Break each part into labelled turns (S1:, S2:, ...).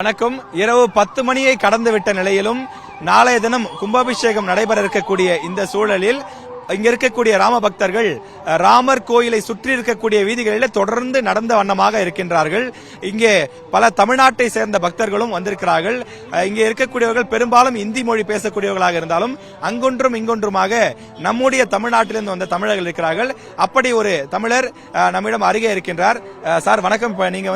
S1: வணக்கம். இரவு 10 மணியை கடந்துவிட்ட நிலையிலும் நாளைய தினம் கும்பாபிஷேகம் நடைபெற இருக்கக்கூடிய இந்த சூழலில் இங்க இருக்கக்கூடிய ராம பக்தர்கள் ராமர் கோயிலை சுற்றி இருக்கக்கூடிய வீதிகளில் தொடர்ந்து நடந்த வண்ணமாக இருக்கின்றார்கள். இங்கே பல தமிழ்நாட்டை சேர்ந்த பக்தர்களும் வந்திருக்கிறார்கள். இங்கே இருக்கக்கூடியவர்கள் பெரும்பாலும் இந்தி மொழி பேசக்கூடியவர்களாக இருந்தாலும் அங்கொன்றும் இங்கொன்றுமாக நம்முடைய தமிழ்நாட்டிலிருந்து வந்த தமிழர்கள் இருக்கிறார்கள். அப்படி ஒரு தமிழர் நம்மிடம் அருகே இருக்கின்றார். சார் வணக்கம். நீங்க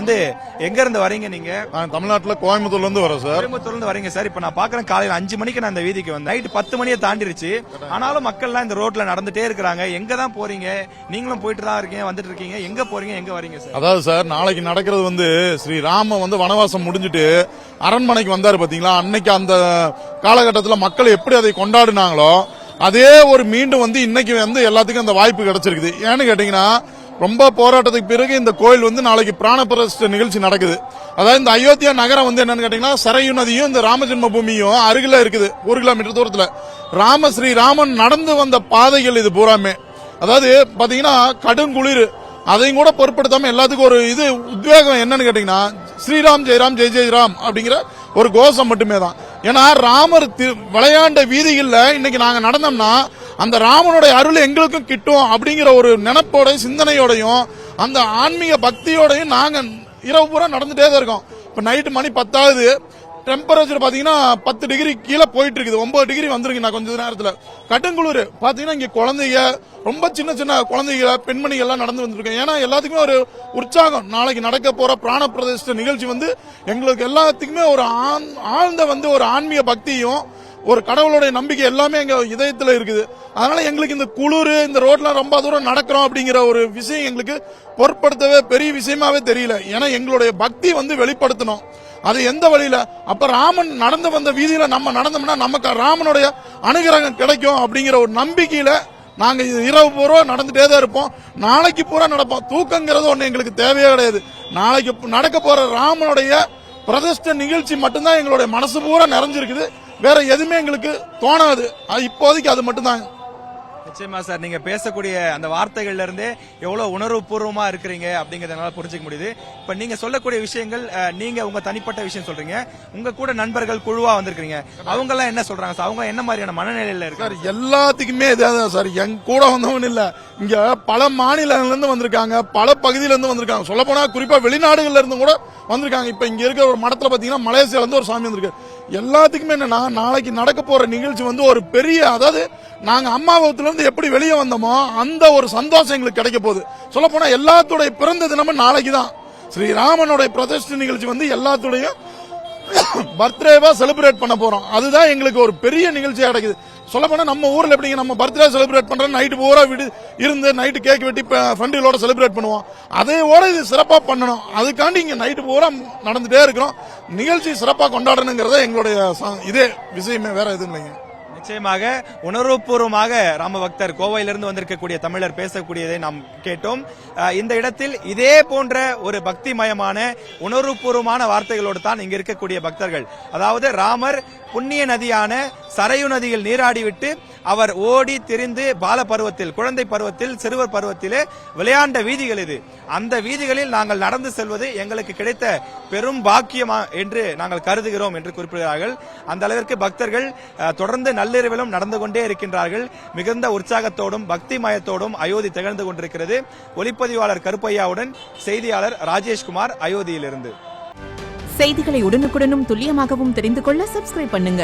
S1: எங்க இருந்து வரீங்க? நீங்க
S2: தமிழ்நாட்டுல கோயம்புத்தூர்ல இருந்து வரோம் சார்.
S1: கோயம்புத்தூர்ல இருந்து வரீங்க சார். இப்ப நான் பாக்குறேன் காலையில 5 மணிக்கு நான் இந்த வீதிக்கு வந்தேன். நைட் 10 மணியை தாண்டிருச்சு. ஆனாலும் மக்கள்லாம் இந்த ரோட்ல நடந்துட்டே இருக்காங்க. எங்க தான் போறீங்க? நீங்களும் போயிட்டு தான் இருக்கீங்க, வந்துட்டு இருக்கீங்க. எங்க போறீங்க, எங்க வரீங்க சார்?
S2: அதாவது சார், நாளைக்கு நடக்கிறது ஸ்ரீராம வனவாசம் முடிஞ்சிட்டு அரண்மனைக்கு வந்தாரு பாத்தீங்களா. அன்னைக்கு அந்த காலகட்டத்தில் மக்கள் எப்படி அதை கொண்டாடினாங்களோ அதே ஒரு மீண்டும் இன்னைக்கு எல்லாத்துக்கும் அந்த வாய்ப்பு கிடைச்சிருக்குது. ஏன்னு கேட்டீங்கன்னா, ரொம்ப போராட்டத்துக்கு பிறகு இந்த கோயில் நாளைக்கு பிராண பிரதிஷ்டை நிகழ்ச்சி நடக்குது. அதாவது இந்த அயோத்தியா நகரம் என்னன்னு கேட்டீங்கன்னா, சரையு நதியும் இந்த ராமஜென்ம பூமியும் அருகில இருக்குது. 1 கிலோமீட்டர் தூரத்துல ஸ்ரீராமன் நடந்து வந்த பாதைகள் இது பூராமே. அதாவது பாத்தீங்கன்னா கடுங்குளிர், அதையும் கூட பொருட்படுத்தாம எல்லாத்துக்கும் ஒரு உத்வேகம் என்னன்னு கேட்டீங்கன்னா, ஸ்ரீராம் ஜெயராம் ஜெய் ஜெயராம் அப்படிங்கிற ஒரு கோஷம் மட்டுமே தான். ஏன்னா ராமர் விளையாண்ட வீதிகள்ல இன்னைக்கு நாங்க நடந்தோம்னா அந்த ராமனுடைய அருள் எங்களுக்கும் கிட்டும் அப்படிங்கிற ஒரு நினைப்போட சிந்தனையோடையும் அந்த ஆன்மீக பக்தியோடையும் நாங்க இரவு பூரா நடந்துட்டே தான் இருக்கோம். இப்ப நைட்டு மணி 10 ஆகுது. டெம்பரேச்சர் பாத்தீங்கன்னா 10 டிகிரி கீழே போயிட்டு இருக்குது. 9 டிகிரி வந்துருக்கு நான் கொஞ்ச நேரத்துல. கடுங்குளிர் பாத்தீங்கன்னா இங்க குழந்தைங்க, ரொம்ப சின்ன சின்ன குழந்தைங்க, பெண்மணிகள் எல்லாம் நடந்து வந்துருக்கேன். ஏன்னா எல்லாத்துக்குமே ஒரு உற்சாகம். நாளைக்கு நடக்க போற பிராண பிரதிஷ்டை நிகழ்ச்சி எங்களுக்கு எல்லாத்துக்குமே ஒரு ஆழ்ந்த ஒரு ஆன்மீக பக்தியும் ஒரு கடவுளுடைய நம்பிக்கை எல்லாமே எங்க இதயத்துல இருக்குது. அதனால எங்களுக்கு இந்த குளிர், இந்த ரோட்ல ரொம்ப தூரம் நடக்கிறோம் அப்படிங்கிற ஒரு விஷயம் எங்களுக்கு பொருட்படுத்தவே பெரிய விஷயமாவே தெரியல. ஏன்னா எங்களுடைய பக்தி வெளிப்படுத்தணும். அது எந்த வழியில? அப்ப ராமன் நடந்து வந்த வீதியில நம்ம நடந்தோம்னா நமக்கு ராமனுடைய அனுகிரகம் கிடைக்கும் அப்படிங்கிற ஒரு நம்பிக்கையில நாங்க இரவு பூரா நடந்துட்டே தான் இருப்போம். நாளைக்கு பூரா நடப்போம். தூக்கங்கிறது ஒண்ணு எங்களுக்கு தேவையே கிடையாது. நாளைக்கு நடக்க போற ராமனுடைய பிரதிஷ்டை நிகழ்ச்சி மட்டும்தான் எங்களுடைய மனசு பூரா நிறைஞ்சிருக்குது. வேற எதுவுமே எங்களுக்கு தோணாது. இப்போதைக்கு அது மட்டும்தான்.
S1: நிச்சயமா சார், நீங்க பேசக்கூடிய அந்த வார்த்தைகள்ல இருந்தே எவ்வளவு உணர்வு பூர்வமா இருக்கிறீங்க அப்படிங்கறத புரிஞ்சுக்க முடியுது. இப்ப நீங்க சொல்லக்கூடிய விஷயங்கள், நீங்க உங்க தனிப்பட்ட விஷயம் சொல்றீங்க. உங்க கூட நண்பர்கள் குழுவா வந்திருக்கீங்க. அவங்க எல்லாம் என்ன சொல்றாங்க சார்? அவங்க என்ன மாதிரியான மனநிலையில இருக்காரு?
S2: எல்லாத்துக்குமே இதான் சார். எங்க கூட வந்தவன் இல்ல, இங்க பல மாநிலங்கள்ல இருந்து வந்திருக்காங்க, பல பகுதியில இருந்து வந்திருக்காங்க. சொல்ல போனா குறிப்பா வெளிநாடுகள்ல இருந்து கூட வந்திருக்காங்க. இப்ப இங்க இருக்கிற ஒரு மடத்துல பாத்தீங்கன்னா மலேசியால இருந்து ஒரு சாமி வந்திருக்கு. எல்லாத்துக்குமே என்னன்னா, நாளைக்கு நடக்க போற நிகழ்ச்சி ஒரு பெரிய, அதாவது நாங்க அம்மாவத்துல இருந்து எப்படி வெளியே வந்தோமோ அந்த ஒரு சந்தோஷம் எங்களுக்கு கிடைக்க போகுது. சொல்ல போனா எல்லாத்துடைய பிறந்த தினமும் நாளைக்கு தான். ஸ்ரீராமனுடைய பிரதிஷ்டை நிகழ்ச்சி எல்லாத்துடைய பர்த்டேவா செலிப்ரேட் பண்ண போறோம். அதுதான் எங்களுக்கு ஒரு பெரிய நிகழ்ச்சியா கிடைக்குது. சொல்ல போனா நம்ம ஊர்ல எப்படிங்க நம்ம பர்த்டே செலிப்ரேட் பண்றோம், நைட்டு பூரா இருந்து நைட்டு கேக் வெட்டி ஃப்ரெண்டுகளோட செலிப்ரேட் பண்ணுவோம். அதையோட இது சிறப்பா பண்ணணும். அதுக்காண்டி இங்க நைட்டு பூரா நடந்துட்டே இருக்கிறோம். நிகழ்ச்சி சிறப்பா கொண்டாடணுங்கிறத எங்களுடைய இதே விஷயமே, வேற எதுவும் இல்லைங்க.
S1: நிச்சயமாக உணர்வுபூர்வமாக ராம பக்தர் கோவையிலிருந்து வந்திருக்கக்கூடிய தமிழர் பேசக்கூடியதை நாம் கேட்டோம். இந்த இடத்தில் இதே போன்ற ஒரு பக்திமயமான உணர்வுபூர்வமான வார்த்தைகளோடு தான் இங்க இருக்கக்கூடிய பக்தர்கள், அதாவது ராமர் புண்ணிய நதியான சரையு நதியில் நீராடிவிட்டு அவர் ஓடி திரிந்து பால பருவத்தில், குழந்தை பருவத்தில், சிறுவர் பருவத்திலே விளையாண்ட வீதிகள் இது. அந்த வீதிகளில் நாங்கள் நடந்து செல்வது எங்களுக்கு கிடைத்த பெரும் பாக்கியமா என்று நாங்கள் கருதுகிறோம் என்று குறிப்பிடுகிறார்கள். அந்த அளவிற்கு பக்தர்கள் தொடர்ந்து நள்ளிரவிலும் நடந்து கொண்டே இருக்கின்றார்கள். மிகுந்த உற்சாகத்தோடும் பக்தி மயத்தோடும் அயோத்தி திகழ்ந்து கொண்டிருக்கிறது. ஒளிப்பதிவாளர் கருப்பையாவுடன் செய்தியாளர் ராஜேஷ்குமார், அயோத்தியிலிருந்து.
S3: செய்திகளை உடனுக்குடனும் துல்லியமாகவும் தெரிந்து கொள்ள சப்ஸ்கிரைப் பண்ணுங்க.